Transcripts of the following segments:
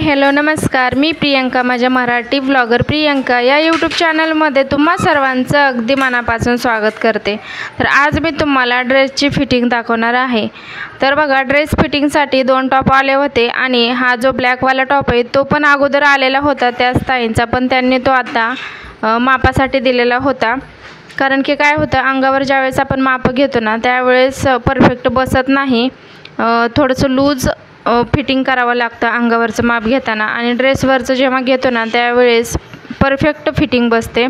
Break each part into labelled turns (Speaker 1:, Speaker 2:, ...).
Speaker 1: Hello नमस्कार, मी प्रियंका, माझ्या Marathi blogger Priyanka या यूट्यूब चॅनलमध्ये तुम्हा सर्वांचं अगदी मनापासून स्वागत करते। तर आज मी तुम्हाला ड्रेसची फिटिंग दाखवणार आहे। तर बघा, ड्रेस फिटिंगसाठी 2 टॉप आले होते आणि हा जो ब्लॅकवाला टॉप आहे तो पण अगोदर आलेला होता त्याच ताईंचा, पण त्यांनी तो आता मापासाठी दिलेला होता। कारण की काय होतं, अंगावर ज्यावेळेस आपण माप घेतो ना त्यावेळेस परफेक्ट बसत नाही, थोडंसं लूज फिटिंग करावं लागतं अंगावरचं माप घेताना, आणि ड्रेसवरचं जेव्हा घेतो ना त्यावेळेस परफेक्ट फिटिंग बसते।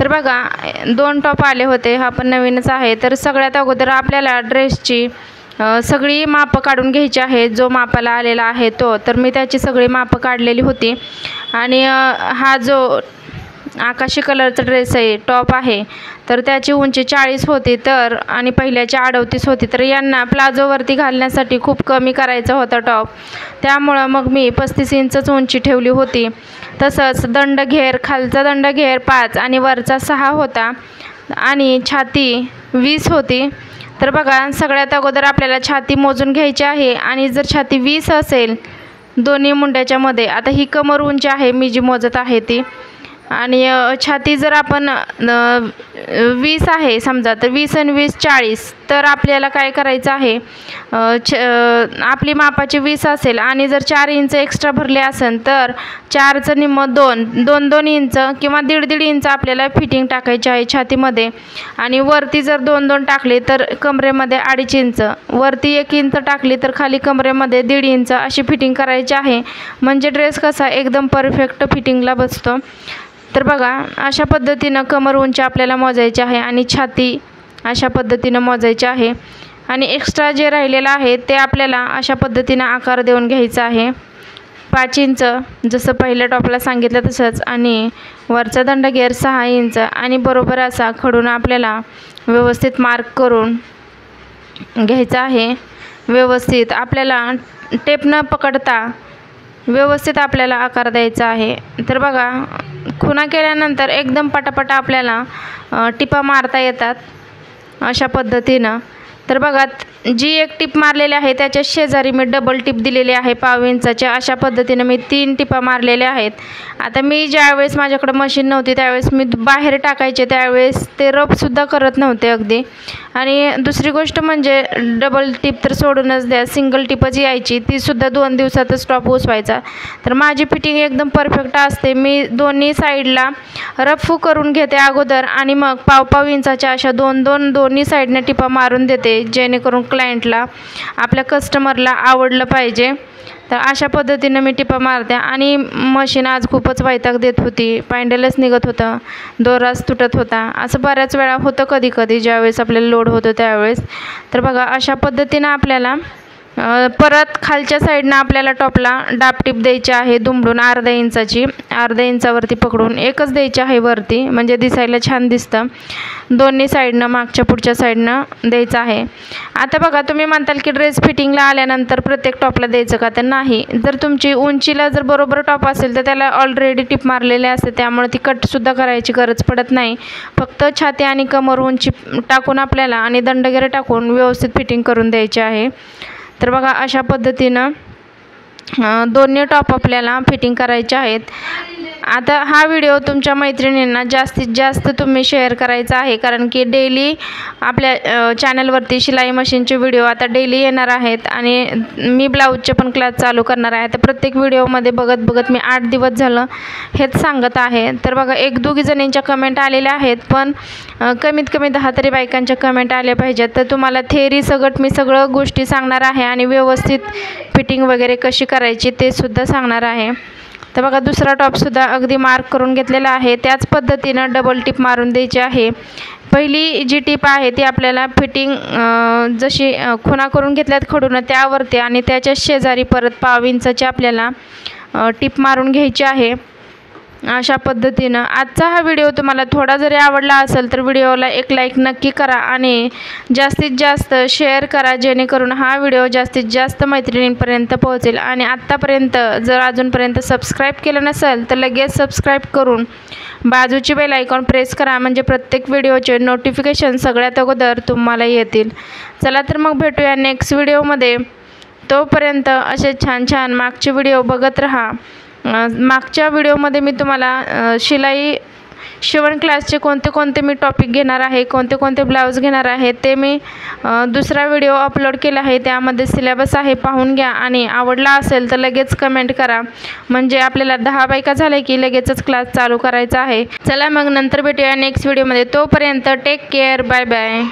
Speaker 1: तर बघा, 2 टॉप आले होते, हा पण नवीनच आहे। तर सगळ्यात अगोदर आपल्याला ड्रेसची सगळी मापं काढून घ्यायची आहे, जो मापाला आलेला आहे तो। तर मी त्याची सगळी मापं काढलेली होती आणि हा जो आकाशी कलरचा ड्रेस आहे, टॉप आहे, तर त्याची उंची 40 होती तर आणि पहिल्याची 38 होती। तर यांना प्लाझोवरती घालण्यासाठी खूप कमी करायचा होता टॉप, त्यामुळं मग मी 35 इंचच उंची ठेवली होती। तसंच दंडघेर, खालचा दंडघेर 5 आणि वरचा 6 होता आणि छाती 20 होती। तर बघा, सगळ्यात अगोदर आपल्याला छाती मोजून घ्यायची आहे आणि जर छाती 20 असेल दोन्ही मुंड्याच्या मध्ये, आता ही कमर उंची आहे मी जी मोजत आहे ती, आणि छाती जर आपण 20 आहे समजा, तर 20 आणि 20 40, तर आपल्याला काय करायचं आहे, आपली मापाची 20 असेल आणि जर 4 इंच एक्स्ट्रा भरले असेल तर 4चं निम्म 2 इंच किंवा 1.5 इंच आपल्याला फिटिंग टाकायची आहे छातीमध्ये। आणि वरती जर 2 टाकले तर कमरेमध्ये 2.5 इंच, वरती 1 इंच टाकली तर खाली कमरेमध्ये 1.5 इंच अशी फिटिंग करायची आहे, म्हणजे ड्रेस कसा एकदम परफेक्ट फिटिंगला बसतो। तर बघा, अशा पद्धतीनं कमर उंची आपल्याला मोजायची आहे आणि छाती अशा पद्धतीनं मोजायची आहे, आणि एक्स्ट्रा जे राहिलेलं आहे ते आपल्याला अशा पद्धतीनं आकार देऊन घ्यायचा आहे। 5 इंच जसं पहिल्या टॉपला सांगितलं तसंच, आणि वरचा दंडघेर 6 इंच, आणि बरोबर असा खडून आपल्याला व्यवस्थित मार्क करून घ्यायचा आहे। व्यवस्थित आपल्याला टेप न पकडता व्यवस्थित आपल्याला आकार द्यायचा आहे। तर बघा, खुणा केल्यानंतर एकदम पटापट आपल्याला टिपा मारता येतात अशा पद्धतीनं। तर बघा, जी एक टिप मारलेली आहे त्याच्या शेजारी मी डबल टिप दिलेली आहे 1/2 इंचाच्या, अशा पद्धतीनं मी 3 टिपा मारलेल्या आहेत। आता मी ज्यावेळेस माझ्याकडे मशीन नव्हती त्यावेळेस मी बाहेर टाकायचे, त्यावेळेस ते रफसुद्धा करत नव्हते अगदी। आणि दुसरी गोष्ट म्हणजे डबल टिप तर सोडूनच द्या, सिंगल टिपच यायची, तीसुद्धा 2 दिवसातच टॉप उसवायचा। तर माझी फिटिंग एकदम परफेक्ट असते। मी दोन्ही साईडला रफ करून घेते अगोदर आणि मग 1/2 इंचाच्या अशा 2 दोन्ही साईडने टिपा मारून देते, जेणेकरून क्लायंटला, आपल्या कस्टमरला आवडलं पाहिजे। तर अशा पद्धतीनं मी टिपा मारते, आणि मशीन आज खूपच वैताग देत होती, पॅन्डलच निघत होतं, दोराच तुटत होता, असं बऱ्याच वेळा होतं कधी कधी ज्यावेळेस आपल्याला लोड होतं त्यावेळेस। तर बघा, अशा पद्धतीनं आपल्याला परत खालच्या साईडनं आपल्याला टॉपला डाब टिप द्यायची आहे, दुमडून 1/2 इंचाची, 1/2 इंचावरती पकडून एकच द्यायची आहे वरती, म्हणजे दिसायला छान दिसतं। दोन्ही साईडनं मागच्या पुढच्या साईडनं द्यायचं आहे। आता बघा, तुम्ही म्हणताल की ड्रेस फिटिंगला आल्यानंतर प्रत्येक टॉपला द्यायचं का? तर नाही, जर तुमची उंचीला जर बरोबर टॉप असेल तर त्याला ऑलरेडी टिप मारलेले असते, त्यामुळे ती कटसुद्धा करायची गरज पडत नाही। फक्त छाती आणि कमर उंची टाकून आपल्याला आणि दंडघेर टाकून व्यवस्थित फिटिंग करून द्यायची आहे। तर बघा, अशा पद्धतीनं दोन्ही टॉप आपल्याला फिटिंग करायचे आहेत। आता हा व्हिडिओ तुमच्या मैत्रिणींना जास्तीत जास्त तुम्ही शेअर करायचा आहे, कारण की डेली आपल्या चॅनलवरती शिलाई मशीनचे व्हिडिओ आता डेली येणार आहेत, आणि मी ब्लाऊजचे पण क्लास चालू करणार आहे। तर प्रत्येक व्हिडिओमध्ये बघत मी 8 दिवस झालं हेच सांगत आहे। तर बघा, 1-2 जणींच्या कमेंट आलेल्या आहेत, पण कमीत कमी 10 तरी बायकांच्या कमेंट आल्या पाहिजेत। तर तुम्हाला थेअरी सगट मी सगळं गोष्टी सांगणार आहे, आणि व्यवस्थित फिटिंग वगैरे कशी करायची ते सुद्धा सांगणार आहे। तर बघा, दुसरा टॉपसुद्धा अगदी मार्क करून घेतलेला आहे, त्याच पद्धतीनं डबल टिप मारून द्यायची आहे। पहिली जी टिप आहे ती आपल्याला फिटिंग जशी खुणा करून घेतल्यात खडून त्यावरती, आणि त्याच्या शेजारी परत 1/2 इंचाची आपल्याला टिप मारून घ्यायची आहे अशा पद्धतीनं। आजचा हा व्हिडिओ तुम्हाला थोडा जरी आवडला असेल तर व्हिडिओला एक लाईक नक्की करा आणि जास्तीत जास्त शेअर करा, जेणेकरून हा व्हिडिओ जास्तीत जास्त मैत्रिणींपर्यंत पोहोचेल। आणि आत्तापर्यंत जर अजूनपर्यंत सबस्क्राईब केलं नसेल तर लगेच सबस्क्राईब करून बाजूची बेल आयकॉन प्रेस करा, म्हणजे प्रत्येक व्हिडिओचे नोटिफिकेशन सगळ्यात अगोदर तुम्हाला येतील। चला तर मग भेटूया नेक्स्ट व्हिडिओमध्ये। तोपर्यंत असे छान छान मागचे व्हिडिओ बघत राहा. मागच्या व्हिडिओमध्ये मी तुम्हाला शिवण क्लासचे कोणते कोणते मी टॉपिक घेणार आहे, कोणते कोणते ब्लाऊज घेणार आहे ते मी दुसरा व्हिडिओ अपलोड केला आहे. त्यामध्ये सिलेबस आहे, पाहून घ्या आणि आवडला असेल तर लगेच कमेंट करा. म्हणजे आपल्याला 10 बायका झाले की लगेचच क्लास चालू करायचा आहे. चला मग नंतर भेटूया नेक्स्ट व्हिडिओमध्ये. तोपर्यंत टेक केअर. Bye bye.